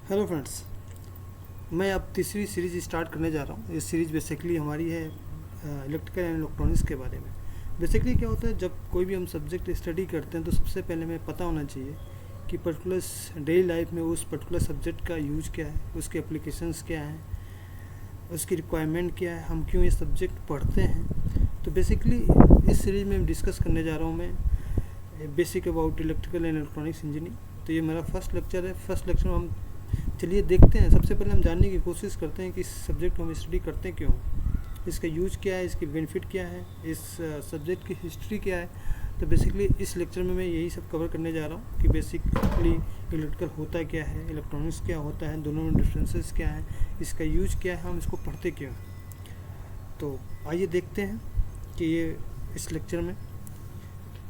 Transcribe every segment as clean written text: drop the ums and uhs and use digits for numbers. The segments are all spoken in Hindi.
Hello friends. मैं अब तीसरी सीरीज स्टार्ट करने जा रहा हूँ। ये सीरीज बेसिकली हमारी है इलेक्ट्रिकल एंड इलेक्ट्रॉनिक्स के बारे में। बेसिकली क्या होता है, जब कोई भी हम सब्जेक्ट स्टडी करते हैं तो सबसे पहले हमें पता होना चाहिए कि पर्टिकुलर डेली लाइफ में उस पर्टिकुलर सब्जेक्ट का यूज क्या है, उसके एप्लीकेशंस क्या हैं, उसकी रिक्वायरमेंट क्या है, हम क्यों ये सब्जेक्ट पढ़ते हैं। तो बेसिकली इस सीरीज में डिस्कस करने जा रहा हूँ मैं basic about electrical and electronics engineering. तो ये मेरा फर्स्ट लेक्चर है। फर्स्ट लेक्चर में हम चलिए देखते हैं, सबसे पहले हम जानने की कोशिश करते हैं कि इस सब्जेक्ट को हम स्टडी करते क्यों, इसका यूज क्या है, इसकी बेनिफिट क्या है, इस सब्जेक्ट की हिस्ट्री क्या है। तो बेसिकली इस लेक्चर में मैं यही सब कवर करने जा रहा हूँ कि बेसिकली इलेक्ट्रिकल होता क्या है, इलेक्ट्रॉनिक्स क्या होता है, दोनों में डिफरेंसेस क्या है, इसका यूज क्या है, हम इसको पढ़ते क्यों हैं। तो आइए देखते हैं कि ये इस लेक्चर में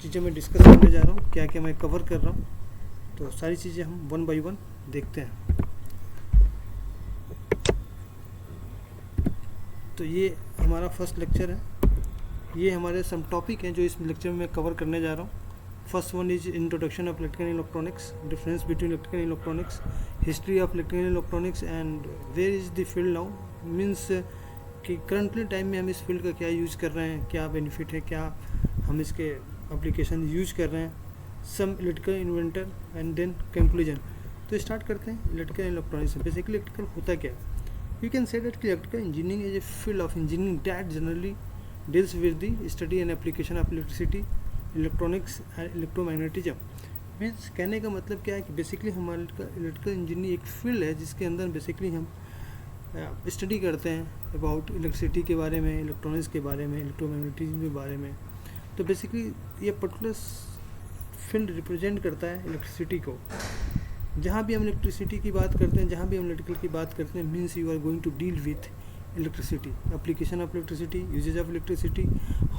चीज़ें मैं डिस्कस करने जा रहा हूँ, क्या क्या मैं कवर कर रहा हूँ। तो सारी चीज़ें हम वन बाय वन देखते हैं। तो ये हमारा फर्स्ट लेक्चर है। ये हमारे सम टॉपिक हैं जो इस लेक्चर में मैं कवर करने जा रहा हूँ। First one is introduction of electrical and electronics, difference between electrical and electronics, history of electrical and electronics and where is the field now, means कि करंटली टाइम में हम इस फील्ड का क्या यूज़ कर रहे हैं, क्या बेनिफिट है, क्या हम इसके एप्लीकेशन यूज कर रहे हैं, some electrical inventor and then conclusion. तो स्टार्ट करते हैं electrical and electronics. Basically electrical होता क्या है। You can say that electrical engineering is a field of engineering that generally deals with the study and application of electricity, electronics and electromagnetism. Means कहने का मतलब क्या है कि बेसिकली हमारा इलेक्ट्रिकल इंजीनियरिंग एक फील्ड है जिसके अंदर बेसिकली हम स्टडी करते हैं अबाउट इलेक्ट्रिसिटी के बारे में, इलेक्ट्रॉनिक्स के बारे में, इलेक्ट्रोमैग्नेटिज्म के बारे में। तो बेसिकली ये पर्टिकुलर फील्ड रिप्रेजेंट करता है इलेक्ट्रिसिटी को। जहाँ भी हम इलेक्ट्रिसिटी की बात करते हैं, जहाँ भी हम इलेक्ट्रिकल की बात करते हैं, means you are going to deal with electricity, application of electricity, usages of electricity,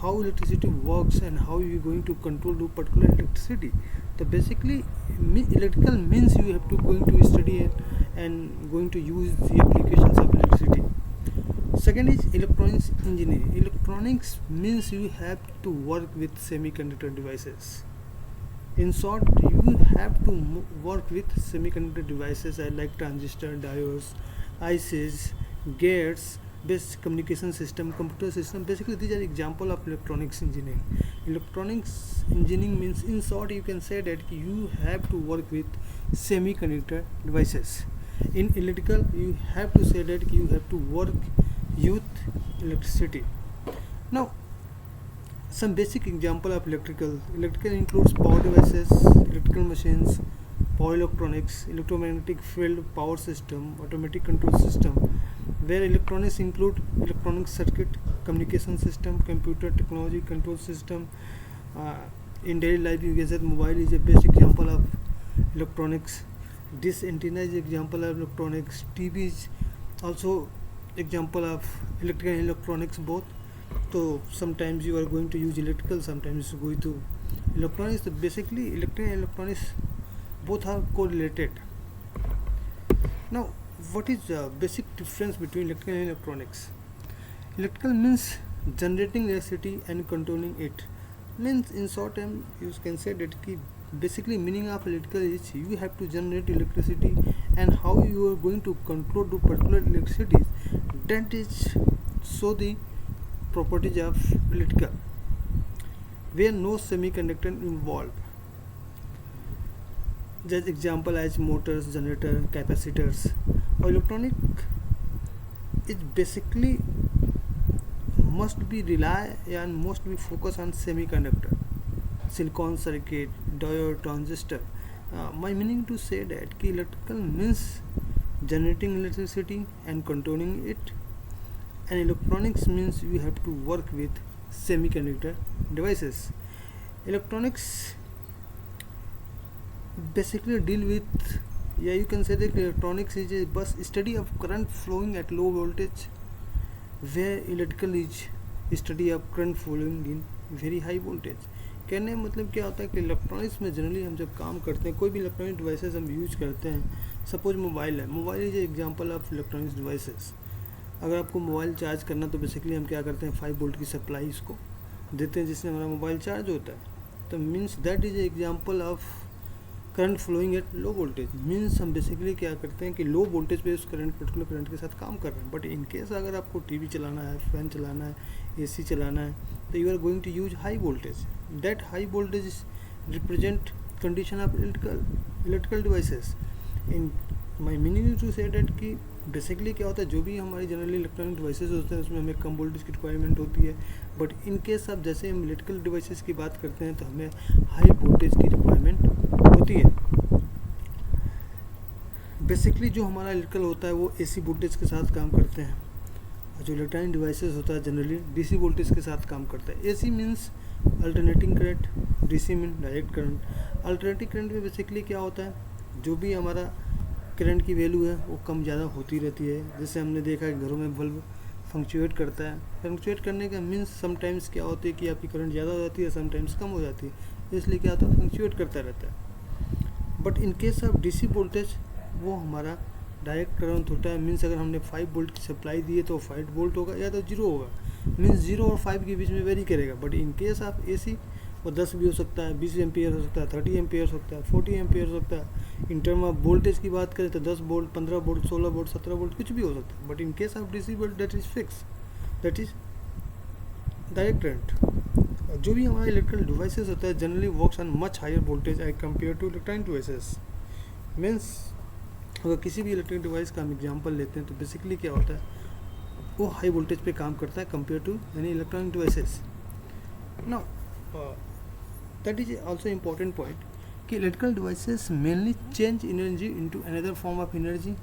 how electricity works and how you going to control to particular electricity. तो basically electrical means you have to going to study and going to use the applications of electricity. Second is electronics engineering. Electronics means you have to work with semiconductor devices. In short, you have to work with semiconductor devices like transistor, diodes, ICs, gates, basic communication system, computer system. Basically, these are example of electronics engineering. Electronics engineering means, in short, you can say that you have to work with semiconductor devices. In electrical, you have to say that you have to work with electricity. Now, some basic example of electrical includes power devices, electrical machines, power electronics, electromagnetic field, power system, automatic control system. Where electronics include electronic circuit, communication system, computer technology, control system. In daily life, you can say mobile is a best example of electronics. This antenna is example of electronics. TV is also example of electrical and electronics both. So sometimes you are going to use electrical, sometimes you are going to electronics. So basically electrical and electronics both are correlated. Now, what is the basic difference between electrical and electronics? Electrical means generating electricity and controlling it. Means in short term you can say that basically meaning of electrical is you have to generate electricity and how you are going to control the particular electricity. That is so the properties of electrical, where no semiconductor involved. Just example as motors, generator, capacitors. Or electronic is basically must be rely and must be focused on semiconductor, silicon circuit, diode, transistor. My meaning to say that electrical means generating electricity and controlling it, and electronics means you have to work with semiconductor devices. Electronics basically deal with, you can say that electronics is a bus study of current flowing at low voltage, where electrical is study of current flowing in very high voltage. कहने का मतलब क्या होता है कि इलेक्ट्रॉनिक्स में जनरली हम जब काम करते हैं, कोई भी इलेक्ट्रॉनिक डिवाइसेस हम यूज करते हैं, सपोज मोबाइल है, mobile is example of electronics devices. अगर आपको मोबाइल चार्ज करना तो बेसिकली हम क्या करते हैं, 5 वोल्ट की सप्लाई इसको देते हैं जिससे हमारा मोबाइल चार्ज होता है। तो means that is example of current flowing at low voltage means हम बेसिकली क्या करते हैं कि लो वोल्टेज पे उस करंट पर्टिकुलर करंट के साथ काम कर रहे हैं। बट इन केस अगर आपको टीवी चलाना है, फैन चलाना है, एसी चलाना है, तो you are going to use high voltage. That high voltage represent condition of electrical devices. In my meaning to say that कि बेसिकली क्या होता है, जो भी हमारी जनरली इलेक्ट्रॉनिक डिवाइसेस होते हैं उसमें हमें कम वोल्टेज की रिक्वायरमेंट होती है। बट इन केस आप जैसे हम इलेक्ट्रिकल डिवाइसेस की बात करते हैं तो हमें हाई वोल्टेज की रिक्वायरमेंट होती है। बेसिकली जो हमारा इलेक्ट्रिकल होता है वो एसी वोल्टेज के साथ काम करते हैं, और जो इलेक्ट्रॉनिक डिवाइसेस होता है जनरली डीसी वोल्टेज के साथ काम करता है। AC means alternating current, DC mean direct current. Alternating current में बेसिकली क्या होता है, जो भी हमारा करंट की वैल्यू है वो कम ज़्यादा होती रहती है। जैसे हमने देखा है घरों में बल्ब फंक्चुएट करता है। फंक्चुएट करने का मीन्स समटाइम्स क्या होती है कि आपकी करंट ज़्यादा हो जाती है, समटाइम्स कम हो जाती है, इसलिए क्या होता है फंक्चुएट करता रहता है। But in case of DC voltage वो हमारा डायरेक्ट करंट होता है। मीन्स अगर हमने 5 वोल्ट की सप्लाई दी है तो 5 वोल्ट होगा या तो 0 होगा। मीन्स 0 और 5 के बीच में वेरी करेगा। But in case of AC वो 10 भी हो सकता है, 20 एम्पियर हो सकता है, 30 एम्पियर हो सकता है, 40 एम्पियर हो सकता है। इन टर्म ऑफ वोल्टेज की बात करें तो 10 वोल्ट, 15 वोल्ट, 16 वोल्ट, 17 वोल्ट कुछ भी हो सकता है। But in case of DC volt that is fix, that is direct current. जो भी हमारा इलेक्ट्रिकल डिवाइसेस होता है generally works on much higher voltage as compare to electronic devices. Means अगर किसी भी इलेक्ट्रिक डिवाइस का हम एग्जाम्पल लेते हैं तो बेसिकली क्या होता है वो हाई वोल्टेज पे काम करता है compare to any electronic devices. Now that is also important point कि electrical devices mainly change energy into another form of energy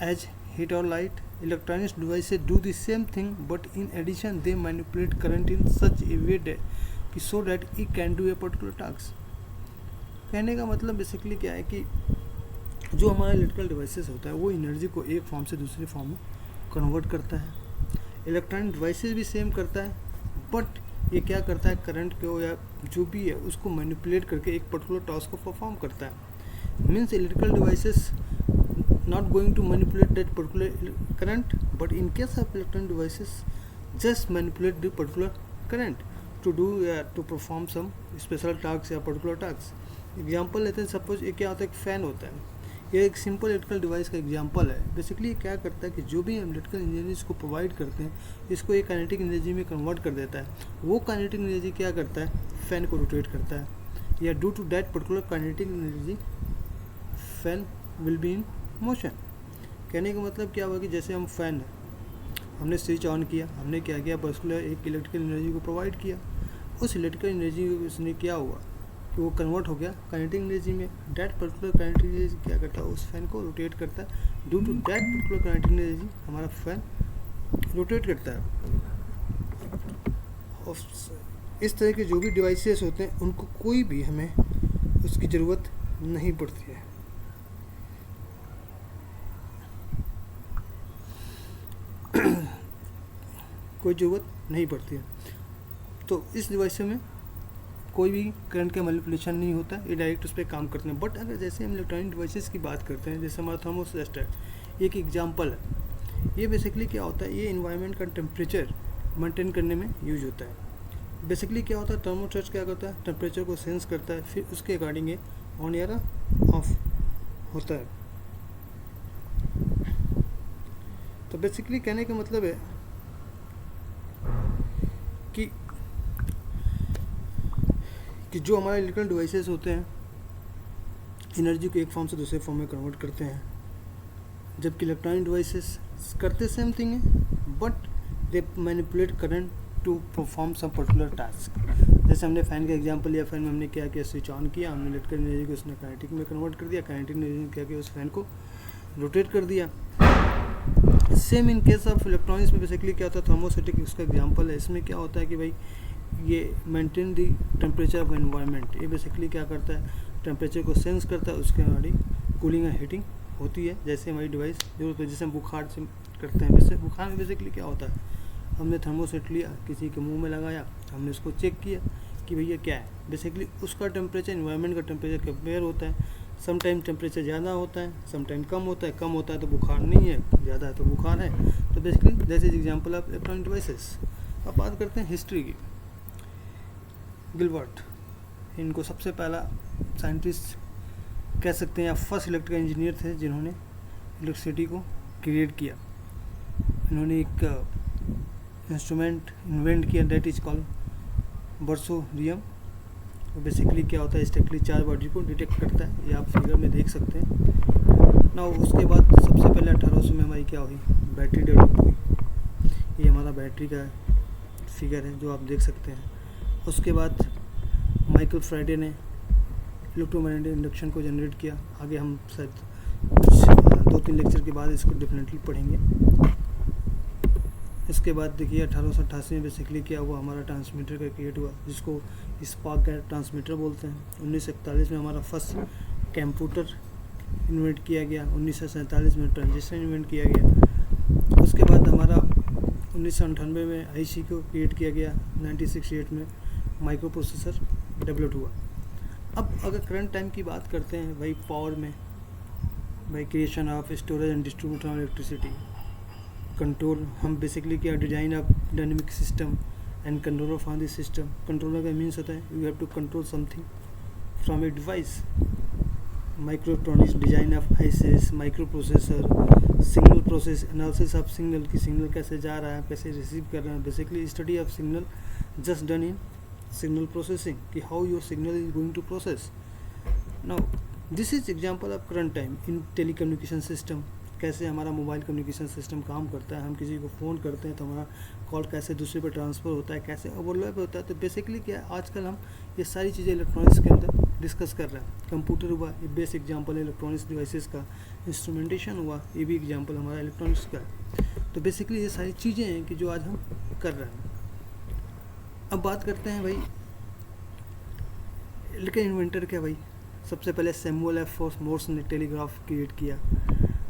as heat और light. Electronic devices do the same thing but in addition they manipulate current in such a way कि so that it can do a particular task. कहने का मतलब बेसिकली क्या है कि जो हमारा इलेक्ट्रिकल डिवाइसेस होता है वो एनर्जी को एक फॉर्म से दूसरे फॉर्म में कन्वर्ट करता है। इलेक्ट्रॉनिक डिवाइसेस भी सेम करता है, बट ये क्या करता है करंट को या जो भी है उसको मैनिपुलेट करके एक पर्टिकुलर टास्क को परफॉर्म करता है। Means electrical devices not going to manipulate that particular current, but in case of electronic devices just manipulate the particular current to do to perform some special tasks या particular tasks। एग्जाम्पल लेते हैं, सपोज ये क्या होता है एक फ़ैन होता है, ये एक सिंपल इलेक्ट्रिकल डिवाइस का एग्जांपल है। बेसिकली ये क्या करता है कि जो भी हम इलेक्ट्रिकल इंजीनियर्स को प्रोवाइड करते हैं इसको एक काइनेटिक एनर्जी में कन्वर्ट कर देता है। वो काइनेटिक एनर्जी क्या करता है फ़ैन को रोटेट करता है, या due to that particular kinetic energy fan will be in motion. कहने का मतलब क्या हुआ कि जैसे हम फ़ैन है, हमने स्विच ऑन किया, हमने क्या किया पर्टिकुलर एक इलेक्ट्रिकल एनर्जी को प्रोवाइड किया, उस इलेक्ट्रिकल एनर्जी उसने क्या हुआ कि वो कन्वर्ट हो गया काइनेटिक एनर्जी में। दैट पर्टिकुलर काइनेटिक एनर्जी क्या करता है उस फैन को रोटेट करता है। Due to that particular kinetic energy हमारा फैन रोटेट करता है। और इस तरह के जो भी डिवाइसेस होते हैं उनको कोई भी हमें उसकी ज़रूरत नहीं पड़ती है। कोई ज़रूरत नहीं पड़ती है, तो इस डिवाइस में कोई भी करंट का मैनिपुलेशन नहीं होता, ये डायरेक्ट उस पर काम करते हैं। बट अगर जैसे हम इलेक्ट्रॉनिक डिवाइसेस की बात करते हैं, जैसे हमारा थर्मोस्टेट है, एक एग्जांपल है। ये बेसिकली क्या होता है, ये इन्वायरमेंट का टेम्परेचर मेंटेन करने में यूज होता है। बेसिकली क्या होता है थर्मोस्टेट क्या करता है टेम्परेचर को सेंस करता है, फिर उसके अकॉर्डिंग ये ऑन या ऑफ होता है। तो बेसिकली कहने का मतलब है कि जो हमारे इलेक्ट्रिकल डिवाइसेस होते हैं एनर्जी को एक फॉर्म से दूसरे फॉर्म में कन्वर्ट करते हैं, जबकि इलेक्ट्रॉनिक डिवाइसेस करते सेम थिंग है but they manipulate current to perform some particular task. जैसे हमने फ़ैन का एग्जांपल लिया, फ़ैन में हमने क्या किया स्विच ऑन किया, हमने इलेक्ट्रिकल एनर्जी को उसने काइनेटिक में कन्वर्ट कर दिया, काइनेटिक एनर्जी ने क्या किया उस फैन को रोटेट कर दिया। Same in case of electronics में बेसिकली क्या होता है थर्मोस्टेट उसका एग्जांपल है। इसमें क्या होता है कि भाई ये maintain the temperature of environment, ये बेसिकली क्या करता है टेम्परेचर को सेंस करता है, उसके हमारी कूलिंग एंड हीटिंग होती है। जैसे हमारी डिवाइस जरूरत है, जैसे हम बुखार से करते हैं, वैसे बुखार में बेसिकली क्या होता है हमने थर्मोस्टेट लिया, किसी के मुंह में लगाया, हमने उसको चेक किया कि भैया क्या है, बेसिकली उसका टेम्परेचर एनवायरनमेंट का टेम्परेचर कंपेयर होता है। सम टाइम टेम्परेचर ज़्यादा होता है, सम टाइम कम होता है, कम होता है तो बुखार नहीं है, ज़्यादा है तो बुखार है। तो basically that is example of electronic devices. अब बात करते हैं हिस्ट्री की। गिलबर्ट, इनको सबसे पहला साइंटिस्ट कह सकते हैं या फर्स्ट इलेक्ट्रिकल इंजीनियर थे जिन्होंने इलेक्ट्रिसिटी को क्रिएट किया। इन्होंने एक इंस्ट्रूमेंट इन्वेंट किया दैट इज कॉल्ड बर्सोरियम। बेसिकली क्या होता है, स्ट्रिक्टली चार्ज बॉडी को डिटेक्ट करता है, ये आप फिगर में देख सकते हैं ना। उसके बाद सबसे पहले 1800 में हमारी क्या हुई, बैटरी डेवलप हुई। ये हमारा बैटरी का फिगर है जो आप देख सकते हैं। उसके बाद माइकल फ्राइडे ने इलेक्ट्रोमैग्नेटिक इंडक्शन को जनरेट किया। आगे हम शायद कुछ 2-3 लेक्चर के बाद इसको डेफिनेटली पढ़ेंगे। इसके बाद देखिए 1888 में बेसिकली क्या हुआ, हमारा ट्रांसमीटर का क्रिएट हुआ जिसको स्पार्क का ट्रांसमीटर बोलते हैं। 1941 में हमारा फर्स्ट कंप्यूटर इन्वेंट किया गया। 1947 में ट्रांजिस्टर इन्वेंट किया गया। उसके बाद हमारा 1998 में आईसी को क्रिएट किया गया। 1968 में माइक्रो प्रोसेसर डेवलप हुआ। अब अगर करंट टाइम की बात करते हैं भाई, पावर में भाई creation of storage and distribution of electricity, control, हम बेसिकली क्या, design of dynamic system and control of on this system. Controller का मीन्स होता है you have to control something from a device. Microelectronics, design of ICs, microprocessor, signal process, analysis of signal की सिग्नल कैसे जा रहा है, कैसे रिसीव कर रहा है। Basically study of signal just done in signal processing कि how your signal is going to process. Now this is example of current time in telecommunication system. कैसे हमारा मोबाइल कम्युनिकेशन सिस्टम काम करता है, हम किसी को फ़ोन करते हैं तो हमारा कॉल कैसे दूसरे पर ट्रांसफ़र होता है, कैसे ओवरलैप होता है। तो बेसिकली क्या है, आजकल हम ये सारी चीज़ें इलेक्ट्रॉनिक्स के अंदर डिस्कस कर रहे हैं। कंप्यूटर हुआ, ये बेस एग्जांपल है इलेक्ट्रॉनिक्स डिवाइसेस का। इंस्ट्रूमेंटेशन हुआ, ये भी एग्जांपल हमारा इलेक्ट्रॉनिक्स का है। तो बेसिकली ये सारी चीज़ें हैं कि जो आज हम कर रहे हैं। अब बात करते हैं भाई इलेक्ट्रिकल इन्वेंटर क्या भाई। सबसे पहले सैमुअल एफ मोर्स ने टेलीग्राफ क्रिएट किया।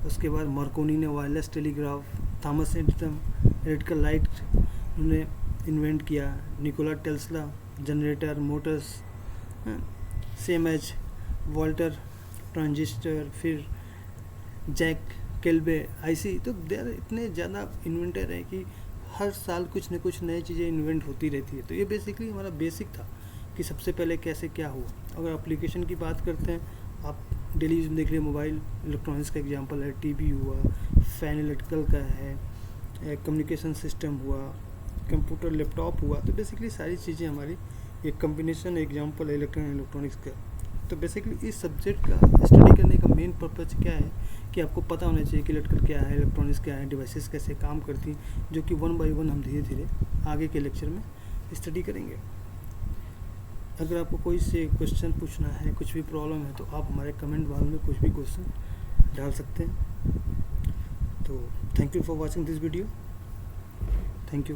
उसके बाद मार्कोनी ने wireless telegraph, Thomas Edison electrical light उन्होंने इन्वेंट किया, Nikola Tesla generator motors, same as Walter transistor, फिर जैक केल्बे आईसी। तो देर इतने ज़्यादा इन्वेंटर हैं कि हर साल कुछ न कुछ नई चीज़ें इन्वेंट होती रहती है। तो ये बेसिकली हमारा बेसिक था कि सबसे पहले कैसे क्या हुआ। अगर एप्लीकेशन की बात करते हैं, आप डेली यूज में देख रहे मोबाइल इलेक्ट्रॉनिक्स का एग्जांपल है, टीवी हुआ, फैन इलेक्ट्रिकल का है, कम्युनिकेशन सिस्टम हुआ, कंप्यूटर लैपटॉप हुआ। तो बेसिकली सारी चीज़ें हमारी एक कम्बिनेशन एग्जांपल है इलेक्ट्रॉनिक्स का। तो बेसिकली इस सब्जेक्ट का स्टडी करने का मेन पर्पज़ क्या है कि आपको पता होना चाहिए कि इलेक्ट्रिकल क्या है, इलेक्ट्रॉनिक्स क्या है, डिवाइसेस कैसे काम करती हैं, जो कि 1 बाय 1 हम धीरे धीरे आगे के लेक्चर में स्टडी करेंगे। अगर आपको कोई से क्वेश्चन पूछना है, कुछ भी प्रॉब्लम है, तो आप हमारे कमेंट बॉक्स में कुछ भी क्वेश्चन डाल सकते हैं। तो thank you for watching this video. Thank you.